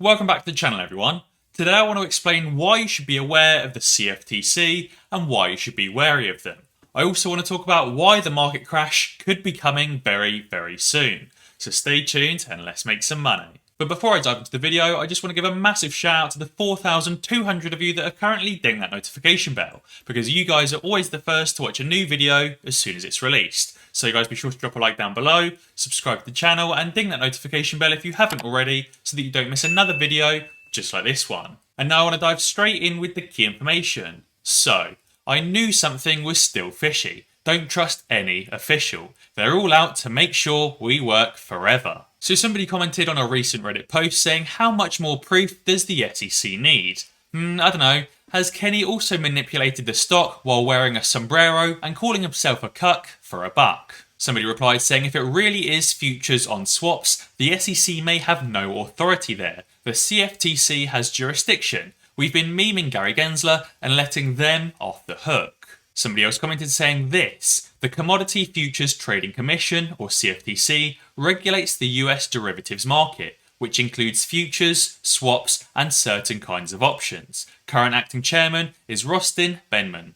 Welcome back to the channel, everyone. Today I want to explain why you should be aware of the CFTC and why you should be wary of them. I also want to talk about why the market crash could be coming very, very soon. So stay tuned and let's make some money. But before I dive into the video, I just want to give a massive shout out to the 4,200 of you that are currently ding that notification bell, because you guys are always the first to watch a new video as soon as it's released. So you guys be sure to drop a like down below, subscribe to the channel and ding that notification bell if you haven't already so that you don't miss another video just like this one. And now I want to dive straight in with the key information. So, I knew something was still fishy. Don't trust any official. They're all out to make sure we work forever. So somebody commented on a recent Reddit post saying, how much more proof does the SEC need? I don't know. Has Kenny also manipulated the stock while wearing a sombrero and calling himself a cuck for a buck? Somebody replied saying, if it really is futures on swaps, the SEC may have no authority there. The CFTC has jurisdiction. We've been memeing Gary Gensler and letting them off the hook. Somebody else commented saying this: the Commodity Futures Trading Commission, or CFTC, regulates the US derivatives market, which includes futures, swaps, and certain kinds of options. Current acting chairman is Rostin.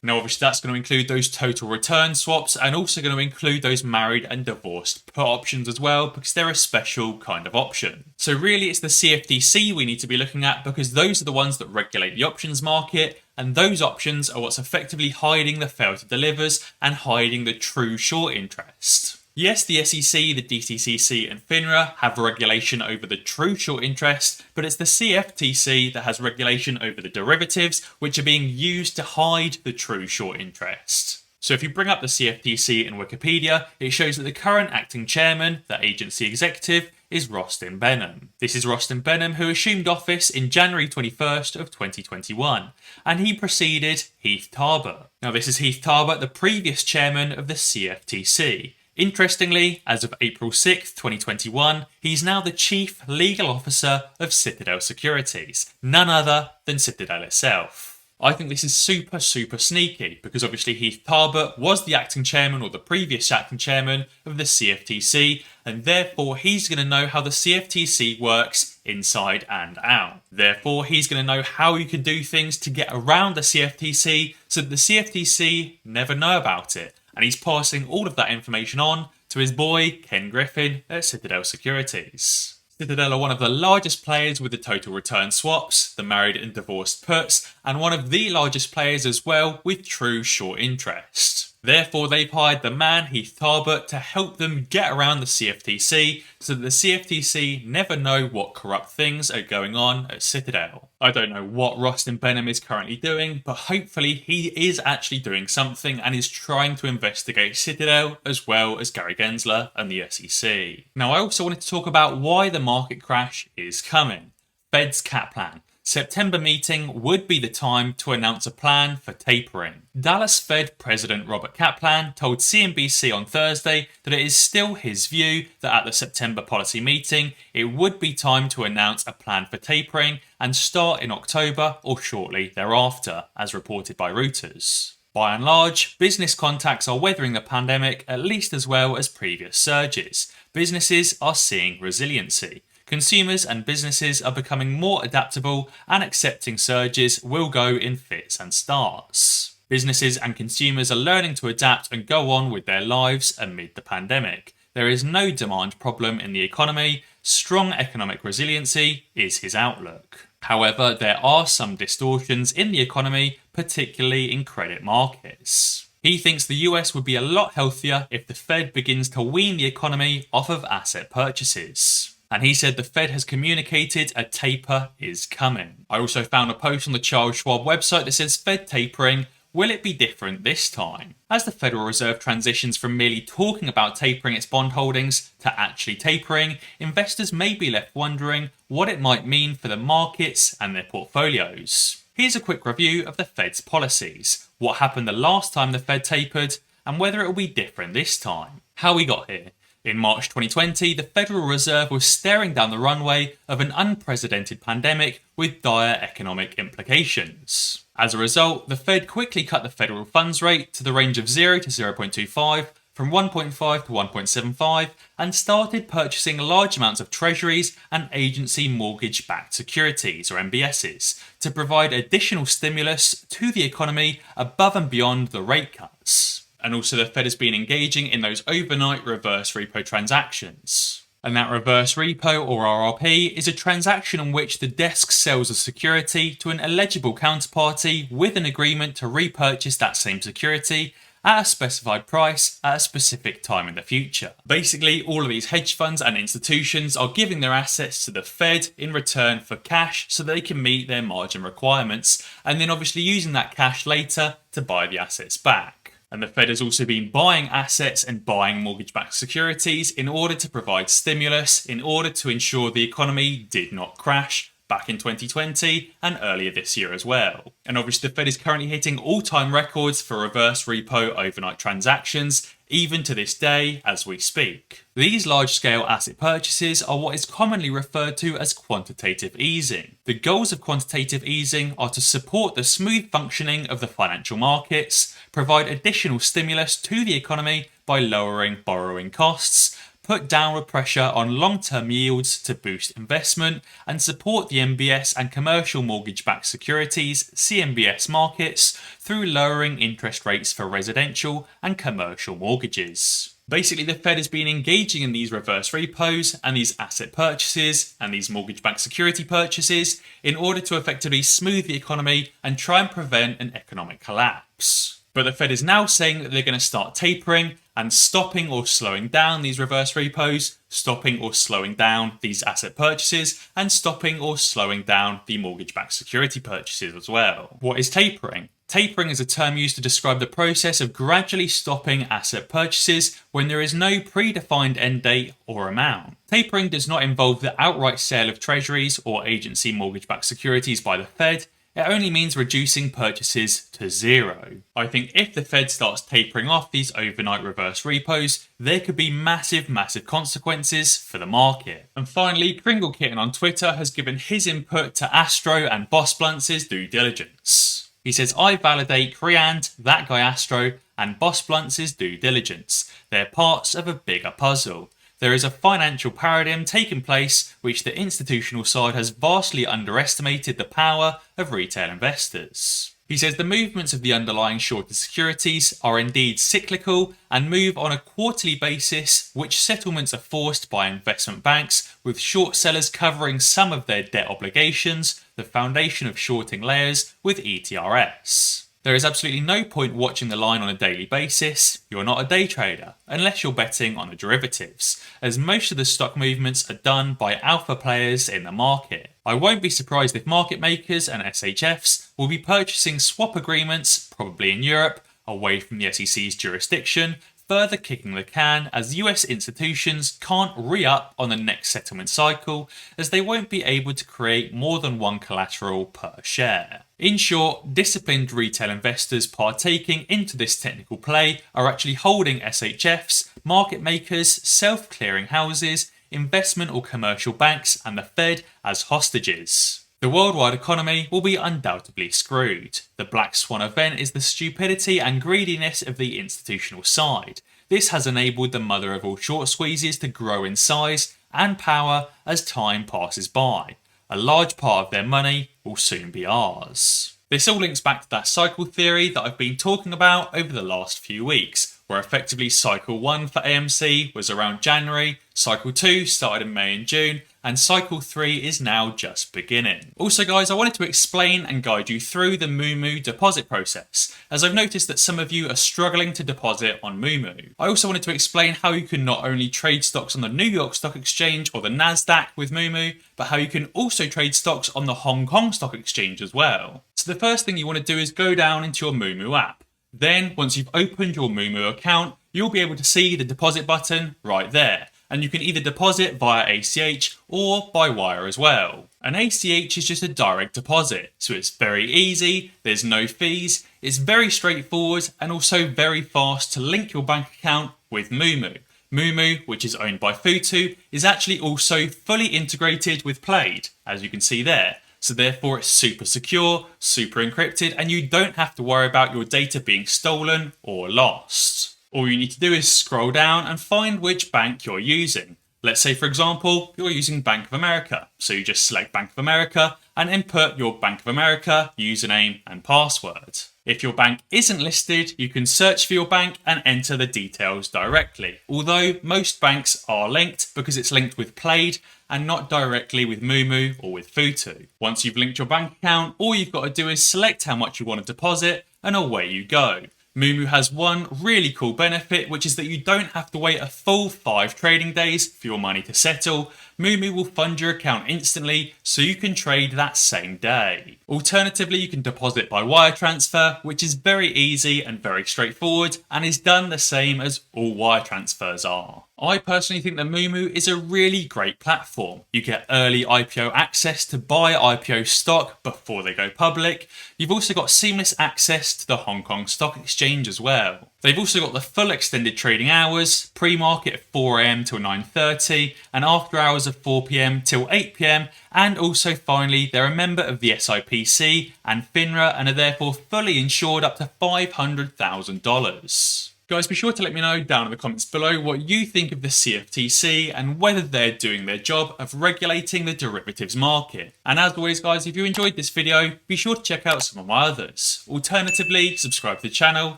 Now obviously that's going to include those total return swaps and also going to include those married and divorced put options as well, because they're a special kind of option. So really it's the CFTC we need to be looking at, because those are the ones that regulate the options market, and those options are what's effectively hiding the fail to delivers and hiding the true short interest. Yes, the SEC, the DTCC and FINRA have regulation over the true short interest, but it's the CFTC that has regulation over the derivatives, which are being used to hide the true short interest. So if you bring up the CFTC in Wikipedia, it shows that the current acting chairman, the agency executive, is Rostin Behnam. This is Rostin Behnam, who assumed office in January 21st of 2021, and he preceded Heath Tarbert. Now this is Heath Tarbert, the previous chairman of the CFTC. Interestingly, as of April 6, 2021, he's now the Chief Legal Officer of Citadel Securities, none other than Citadel itself. I think this is super sneaky, because obviously Heath Tarbert was the acting chairman or the previous acting chairman of the CFTC, and therefore he's going to know how the CFTC works inside and out. Therefore he's going to know how you can do things to get around the CFTC so that the CFTC never know about it. And he's passing all of that information on to his boy, Ken Griffin, at Citadel Securities. Citadel are one of the largest players with the total return swaps, the married and divorced puts, and one of the largest players as well with true short interest. Therefore, they've hired the man Heath Tarbert to help them get around the CFTC so that the CFTC never know what corrupt things are going on at Citadel. I don't know what Rostin Behnam is currently doing, but hopefully he is actually doing something and is trying to investigate Citadel as well as Gary Gensler and the SEC. Now I also wanted to talk about why the market crash is coming. Fed's cap plan. September meeting would be the time to announce a plan for tapering. Dallas Fed President Robert Kaplan told CNBC on Thursday that it is still his view that at the September policy meeting, it would be time to announce a plan for tapering and start in October or shortly thereafter, as reported by Reuters. By and large, business contacts are weathering the pandemic at least as well as previous surges. Businesses are seeing resiliency. Consumers and businesses are becoming more adaptable and accepting surges will go in fits and starts. Businesses and consumers are learning to adapt and go on with their lives amid the pandemic. There is no demand problem in the economy. Strong economic resiliency is his outlook. However, there are some distortions in the economy, particularly in credit markets. He thinks the US would be a lot healthier if the Fed begins to wean the economy off of asset purchases. And he said the Fed has communicated a taper is coming. I also found a post on the Charles Schwab website that says Fed tapering, will it be different this time? As the Federal Reserve transitions from merely talking about tapering its bond holdings to actually tapering, investors may be left wondering what it might mean for the markets and their portfolios. Here's a quick review of the Fed's policies, what happened the last time the Fed tapered, and whether it will be different this time. How we got here. In March 2020, the Federal Reserve was staring down the runway of an unprecedented pandemic with dire economic implications. As a result, the Fed quickly cut the federal funds rate to the range of 0 to 0.25, from 1.5 to 1.75 and started purchasing large amounts of treasuries and agency mortgage-backed securities, or MBSs, to provide additional stimulus to the economy above and beyond the rate cuts. And also the Fed has been engaging in those overnight reverse repo transactions. And that reverse repo, or RRP, is a transaction in which the desk sells a security to an eligible counterparty with an agreement to repurchase that same security at a specified price at a specific time in the future. Basically, all of these hedge funds and institutions are giving their assets to the Fed in return for cash so that they can meet their margin requirements, and then obviously using that cash later to buy the assets back. And the Fed has also been buying assets and buying mortgage-backed securities in order to provide stimulus, in order to ensure the economy did not crash back in 2020 and earlier this year as well. And obviously the Fed is currently hitting all-time records for reverse repo overnight transactions, even to this day as we speak. These large-scale asset purchases are what is commonly referred to as quantitative easing. The goals of quantitative easing are to support the smooth functioning of the financial markets, provide additional stimulus to the economy by lowering borrowing costs, put downward pressure on long-term yields to boost investment, and support the MBS and commercial mortgage-backed securities (CMBS) markets through lowering interest rates for residential and commercial mortgages. Basically, the Fed has been engaging in these reverse repos and these asset purchases and these mortgage-backed security purchases in order to effectively smooth the economy and try and prevent an economic collapse. But the Fed is now saying that they're going to start tapering and stopping or slowing down these reverse repos, stopping or slowing down these asset purchases, and stopping or slowing down the mortgage-backed security purchases as well. What is tapering? Tapering is a term used to describe the process of gradually stopping asset purchases when there is no predefined end date or amount. Tapering does not involve the outright sale of treasuries or agency mortgage-backed securities by the Fed. It only means reducing purchases to zero. I think if the Fed starts tapering off these overnight reverse repos, there could be massive consequences for the market. And finally, Kringle Kitten on Twitter has given his input to Astro and Boss Bluntz's due diligence. He says, I validate Creand, that guy Astro, and Boss Bluntz's due diligence. They're parts of a bigger puzzle. There is a financial paradigm taking place which the institutional side has vastly underestimated the power of retail investors. He says the movements of the underlying shorted securities are indeed cyclical and move on a quarterly basis, which settlements are forced by investment banks, with short sellers covering some of their debt obligations, the foundation of shorting layers with ETRS. There is absolutely no point watching the line on a daily basis. You're not a day trader, unless you're betting on the derivatives, as most of the stock movements are done by alpha players in the market. I won't be surprised if market makers and SHFs will be purchasing swap agreements, probably in Europe, away from the SEC's jurisdiction, further kicking the can as US institutions can't re-up on the next settlement cycle, as they won't be able to create more than one collateral per share. In short, disciplined retail investors partaking into this technical play are actually holding SHFs, market makers, self-clearing houses, investment or commercial banks, and the Fed as hostages. The worldwide economy will be undoubtedly screwed. The black swan event is the stupidity and greediness of the institutional side. This has enabled the mother of all short squeezes to grow in size and power as time passes by. A large part of their money will soon be ours. This all links back to that cycle theory that I've been talking about over the last few weeks, where effectively cycle 1 for AMC was around January, cycle 2 started in May and June, and cycle 3 is now just beginning. Also guys, I wanted to explain and guide you through the Moomoo deposit process, as I've noticed that some of you are struggling to deposit on Moomoo. I also wanted to explain how you can not only trade stocks on the New York Stock Exchange or the Nasdaq with Moomoo, but how you can also trade stocks on the Hong Kong Stock Exchange as well. So the first thing you want to do is go down into your Moomoo app. Then, once you've opened your Moomoo account, you'll be able to see the deposit button right there. And you can either deposit via ACH or by wire as well. An ACH is just a direct deposit, so it's very easy, there's no fees, it's very straightforward and also very fast to link your bank account with Moomoo. Moomoo, which is owned by Futu, is actually also fully integrated with Plaid, as you can see there. So therefore it's super secure, super encrypted, and you don't have to worry about your data being stolen or lost. All you need to do is scroll down and find which bank you're using. Let's say, for example, you're using Bank of America. So you just select Bank of America and input your Bank of America username and password. If your bank isn't listed, you can search for your bank and enter the details directly. Although most banks are linked because it's linked with Plaid and not directly with Moomoo or with Futu. Once you've linked your bank account, all you've got to do is select how much you want to deposit and away you go. Moomoo has one really cool benefit, which is that you don't have to wait a full 5 trading days for your money to settle. Moomoo will fund your account instantly, so you can trade that same day. Alternatively, you can deposit by wire transfer, which is very easy and very straightforward, and is done the same as all wire transfers are. I personally think that Moomoo is a really great platform. You get early IPO access to buy IPO stock before they go public. You've also got seamless access to the Hong Kong Stock Exchange as well. They've also got the full extended trading hours, pre-market at 4 AM till 9:30 and after hours of 4 PM till 8 PM, and also finally they're a member of the SIPC and FINRA and are therefore fully insured up to $500,000. Guys, be sure to let me know down in the comments below what you think of the CFTC and whether they're doing their job of regulating the derivatives market. And as always guys, if you enjoyed this video, be sure to check out some of my others. Alternatively, subscribe to the channel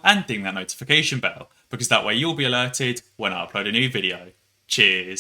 and ding that notification bell, because that way you'll be alerted when I upload a new video. Cheers!